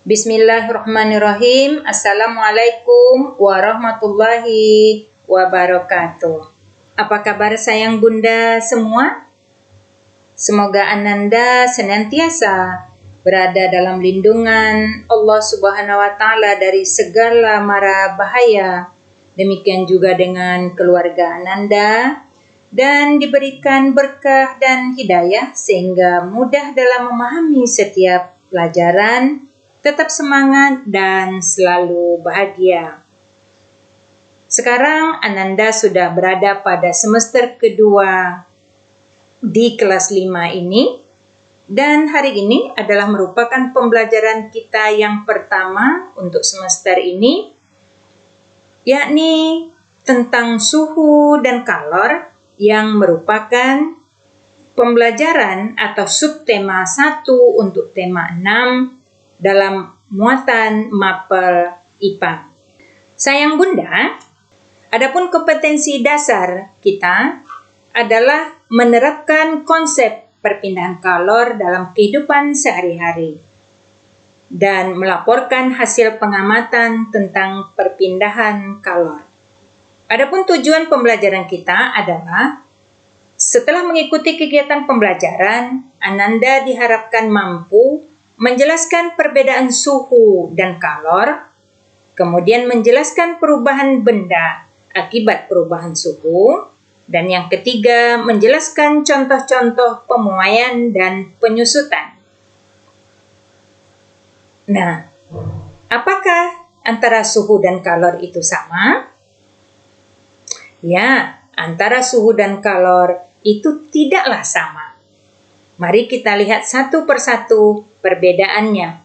Bismillahirrahmanirrahim. Assalamualaikum warahmatullahi wabarakatuh. Apa kabar sayang bunda semua? Semoga Ananda senantiasa berada dalam lindungan Allah Subhanahu wa Ta'ala dari segala mara bahaya. Demikian juga dengan keluarga Ananda, dan diberikan berkah dan hidayah sehingga mudah dalam memahami setiap pelajaran, tetap semangat dan selalu bahagia. Sekarang Ananda sudah berada pada semester kedua di kelas 5 ini, dan hari ini adalah merupakan pembelajaran kita yang pertama untuk semester ini, yakni tentang suhu dan kalor, yang merupakan pembelajaran atau subtema 1 untuk tema 6 dalam muatan mapel IPA. Sayang bunda, adapun kompetensi dasar kita adalah menerapkan konsep perpindahan kalor dalam kehidupan sehari-hari dan melaporkan hasil pengamatan tentang perpindahan kalor. Adapun tujuan pembelajaran kita adalah setelah mengikuti kegiatan pembelajaran, Ananda diharapkan mampu menjelaskan perbedaan suhu dan kalor, kemudian menjelaskan perubahan benda akibat perubahan suhu, dan yang ketiga menjelaskan contoh-contoh pemuaian dan penyusutan. Nah, apakah antara suhu dan kalor itu sama? Ya, antara suhu dan kalor itu tidaklah sama. Mari kita lihat satu persatu perbedaannya.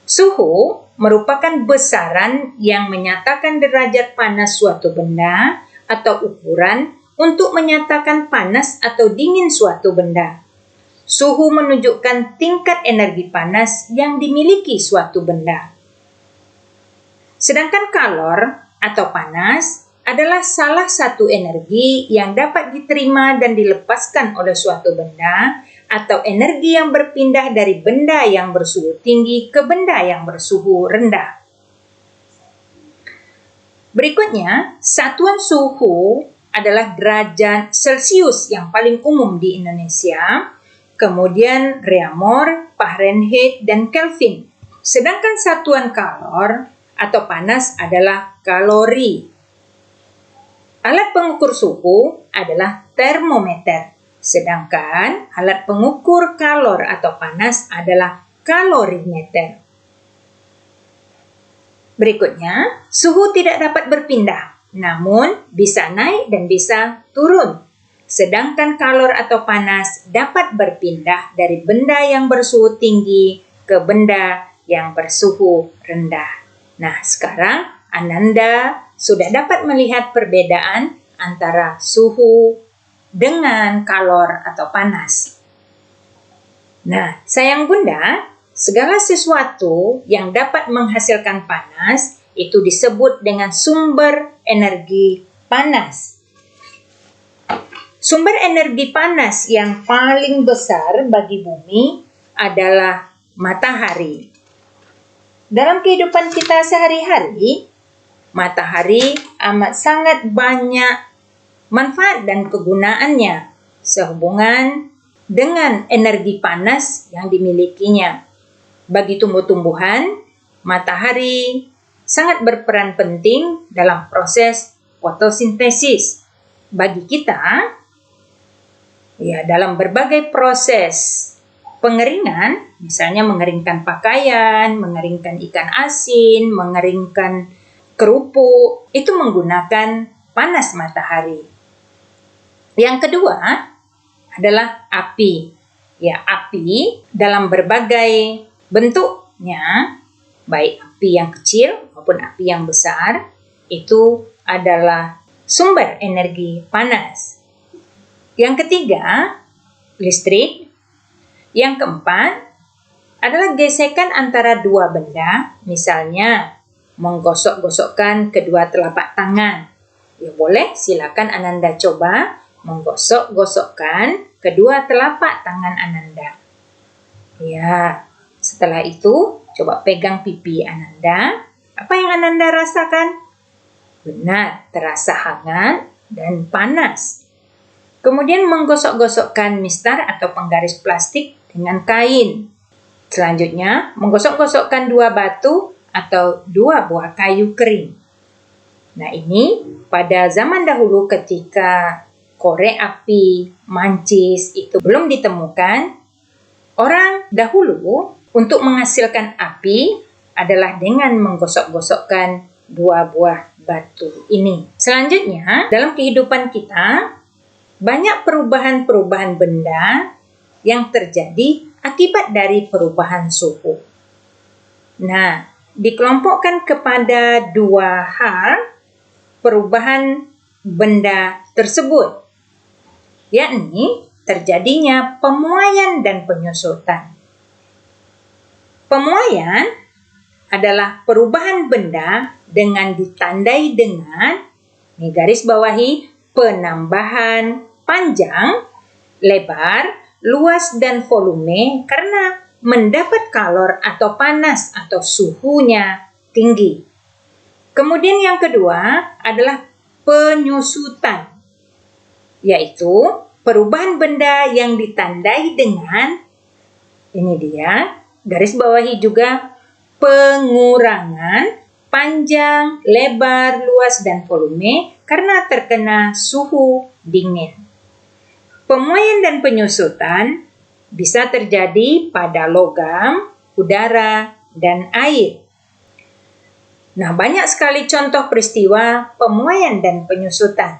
Suhu merupakan besaran yang menyatakan derajat panas suatu benda atau ukuran untuk menyatakan panas atau dingin suatu benda. Suhu menunjukkan tingkat energi panas yang dimiliki suatu benda. Sedangkan kalor atau panas adalah salah satu energi yang dapat diterima dan dilepaskan oleh suatu benda atau energi yang berpindah dari benda yang bersuhu tinggi ke benda yang bersuhu rendah. Berikutnya, satuan suhu adalah derajat Celcius yang paling umum di Indonesia, kemudian Reaumur, Fahrenheit, dan Kelvin. Sedangkan satuan kalor atau panas adalah kalori. Alat pengukur suhu adalah termometer, sedangkan alat pengukur kalor atau panas adalah kalorimeter. Berikutnya, suhu tidak dapat berpindah, namun bisa naik dan bisa turun. Sedangkan kalor atau panas dapat berpindah dari benda yang bersuhu tinggi ke benda yang bersuhu rendah. Nah, sekarang Ananda sudah dapat melihat perbedaan antara suhu dengan kalor atau panas. Nah, sayang bunda, segala sesuatu yang dapat menghasilkan panas itu disebut dengan sumber energi panas. Sumber energi panas yang paling besar bagi bumi adalah matahari. Dalam kehidupan kita sehari-hari, matahari amat sangat banyak manfaat dan kegunaannya sehubungan dengan energi panas yang dimilikinya. Bagi tumbuh-tumbuhan, matahari sangat berperan penting dalam proses fotosintesis. Bagi kita, ya, dalam berbagai proses pengeringan, misalnya mengeringkan pakaian, mengeringkan ikan asin, mengeringkan kerupuk, itu menggunakan panas matahari. Yang kedua adalah api. Ya, api dalam berbagai bentuknya, baik api yang kecil maupun api yang besar, itu adalah sumber energi panas. Yang ketiga, listrik. Yang keempat adalah gesekan antara dua benda, misalnya menggosok-gosokkan kedua telapak tangan. Ya boleh, silakan Ananda coba menggosok-gosokkan kedua telapak tangan Ananda. Ya, setelah itu Coba pegang pipi Ananda. Apa yang Ananda rasakan? Benar, terasa hangat dan panas. Kemudian menggosok-gosokkan mistar atau penggaris plastik dengan kain. Selanjutnya, menggosok-gosokkan 2 batu atau 2 buah kayu kering. Nah, ini pada zaman dahulu ketika korek api, mancis itu belum ditemukan, orang dahulu untuk menghasilkan api adalah dengan menggosok-gosokkan 2 buah batu ini. Selanjutnya, dalam kehidupan kita, banyak perubahan-perubahan benda yang terjadi akibat dari perubahan suhu. Nah, dikelompokkan kepada 2 hal perubahan benda tersebut, yakni terjadinya pemuaian dan penyusutan. Pemuaian adalah perubahan benda dengan ditandai dengan, ini garis bawahi, penambahan panjang, lebar, luas, dan volume karena mendapat kalor atau panas atau suhunya tinggi. Kemudian yang kedua adalah penyusutan, yaitu perubahan benda yang ditandai dengan, ini dia, garis bawahi juga, pengurangan panjang, lebar, luas, dan volume karena terkena suhu dingin. Pemuaian dan penyusutan bisa terjadi pada logam, udara, dan air. Nah, banyak sekali contoh peristiwa pemuaian dan penyusutan.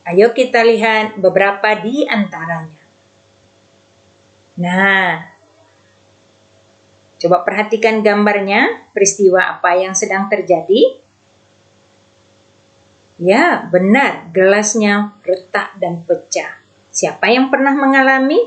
Ayo kita lihat beberapa di antaranya. Nah, coba perhatikan gambarnya, peristiwa apa yang sedang terjadi? Ya, benar, gelasnya retak dan pecah. Siapa yang pernah mengalami?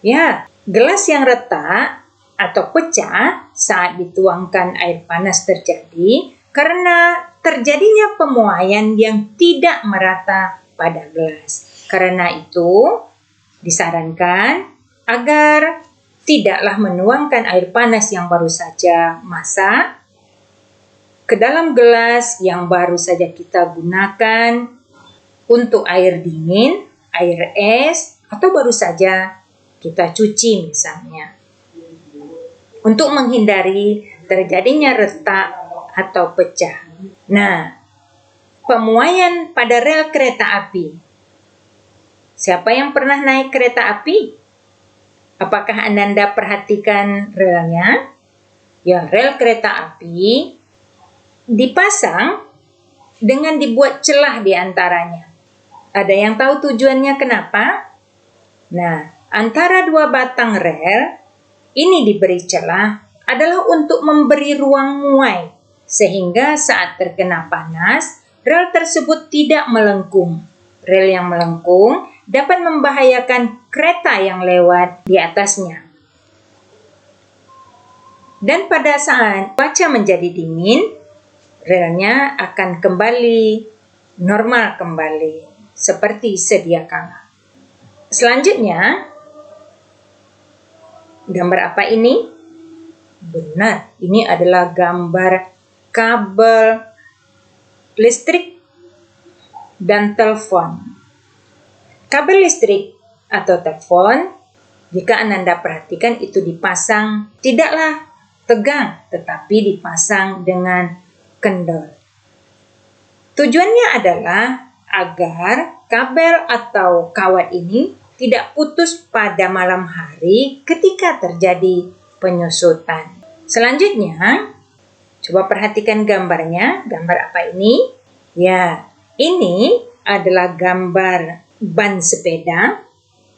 Ya, gelas yang retak atau pecah saat dituangkan air panas terjadi karena terjadinya pemuaian yang tidak merata pada gelas. Karena itu, disarankan agar tidaklah menuangkan air panas yang baru saja masak ke dalam gelas yang baru saja kita gunakan untuk air dingin, air es, atau baru saja kita cuci misalnya. Untuk menghindari terjadinya retak atau pecah. Nah, pemuaian pada rel kereta api. Siapa yang pernah naik kereta api? Apakah Ananda perhatikan relnya? Ya, rel kereta api dipasang dengan dibuat celah di antaranya. Ada yang tahu tujuannya kenapa? Nah, antara 2 batang rel ini diberi celah adalah untuk memberi ruang muai, sehingga saat terkena panas, rel tersebut tidak melengkung. Rel yang melengkung dapat membahayakan kereta yang lewat di atasnya. Dan pada saat cuaca menjadi dingin, relnya akan kembali normal kembali seperti sedia kala. Selanjutnya, gambar apa ini? Benar, ini adalah gambar kabel listrik dan telepon. Kabel listrik atau telepon, jika Ananda perhatikan itu dipasang tidaklah tegang, tetapi dipasang dengan kendor. Tujuannya adalah agar kabel atau kawat ini tidak putus pada malam hari ketika terjadi penyusutan. Selanjutnya, coba perhatikan gambarnya. Gambar apa ini? Ya, ini adalah gambar ban sepeda,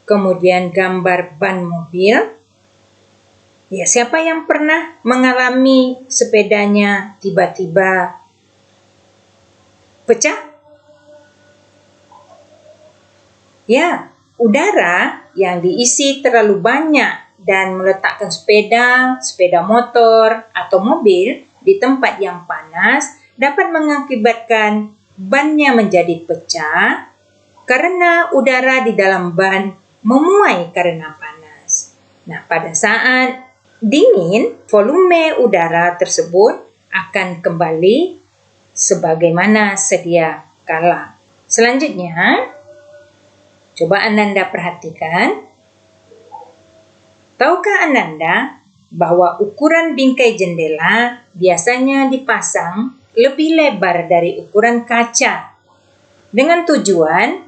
kemudian gambar ban mobil. Ya, siapa yang pernah mengalami sepedanya tiba-tiba pecah? Ya, udara yang diisi terlalu banyak dan meletakkan sepeda motor, atau mobil di tempat yang panas dapat mengakibatkan bannya menjadi pecah karena udara di dalam ban memuai karena panas. Nah, pada saat dingin, volume udara tersebut akan kembali sebagaimana sedia kala. Selanjutnya, coba Ananda perhatikan. Tahukah Ananda bahwa ukuran bingkai jendela biasanya dipasang lebih lebar dari ukuran kaca dengan tujuan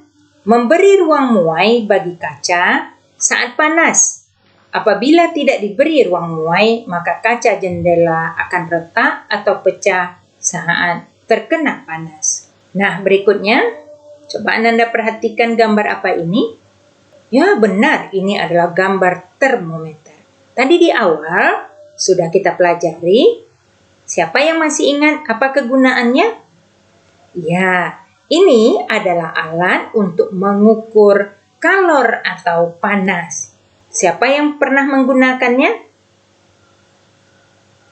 memberi ruang muai bagi kaca saat panas. Apabila tidak diberi ruang muai, maka kaca jendela akan retak atau pecah saat terkena panas. Nah, berikutnya, coba Ananda perhatikan gambar apa ini? Ya, benar, ini adalah gambar termometer. Tadi di awal sudah kita pelajari. Siapa yang masih ingat apa kegunaannya? Ya, ini adalah alat untuk mengukur kalor atau panas. Siapa yang pernah menggunakannya?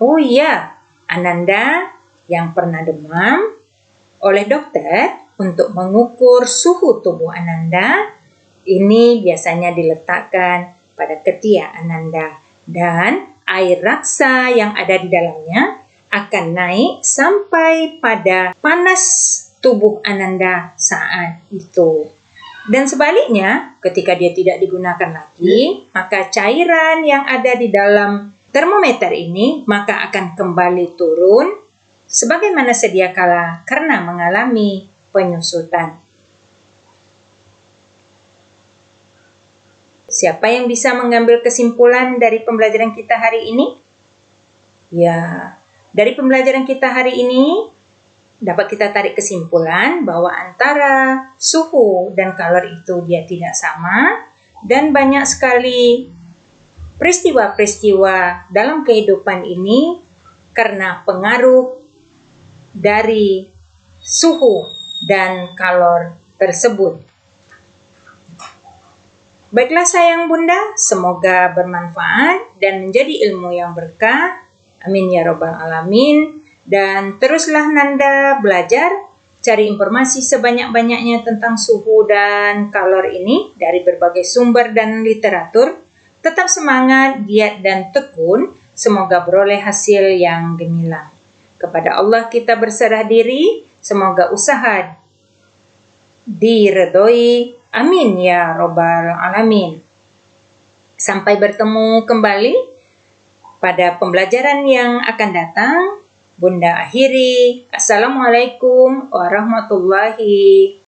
Oh iya, Ananda yang pernah demam oleh dokter untuk mengukur suhu tubuh Ananda. Ini biasanya diletakkan pada ketiak Ananda dan air raksa yang ada di dalamnya akan naik sampai pada panas tubuh Ananda saat itu. Dan sebaliknya, ketika dia tidak digunakan lagi, maka cairan yang ada di dalam termometer ini maka akan kembali turun sebagaimana sedia kala karena mengalami penyusutan. Siapa yang bisa mengambil kesimpulan dari pembelajaran kita hari ini? Ya, dari pembelajaran kita hari ini dapat kita tarik kesimpulan bahwa antara suhu dan kalor itu dia tidak sama dan banyak sekali peristiwa-peristiwa dalam kehidupan ini karena pengaruh dari suhu dan kalor tersebut. Baiklah sayang Bunda, semoga bermanfaat dan menjadi ilmu yang berkah. Amin ya robbal alamin. Dan teruslah Nanda belajar, cari informasi sebanyak-banyaknya tentang suhu dan kalor ini dari berbagai sumber dan literatur. Tetap semangat, giat dan tekun, semoga beroleh hasil yang gemilang. Kepada Allah kita berserah diri, semoga usaha diredoi. Amin ya robbal alamin. Sampai bertemu kembali pada pembelajaran yang akan datang. Bunda akhiri. Assalamualaikum warahmatullahi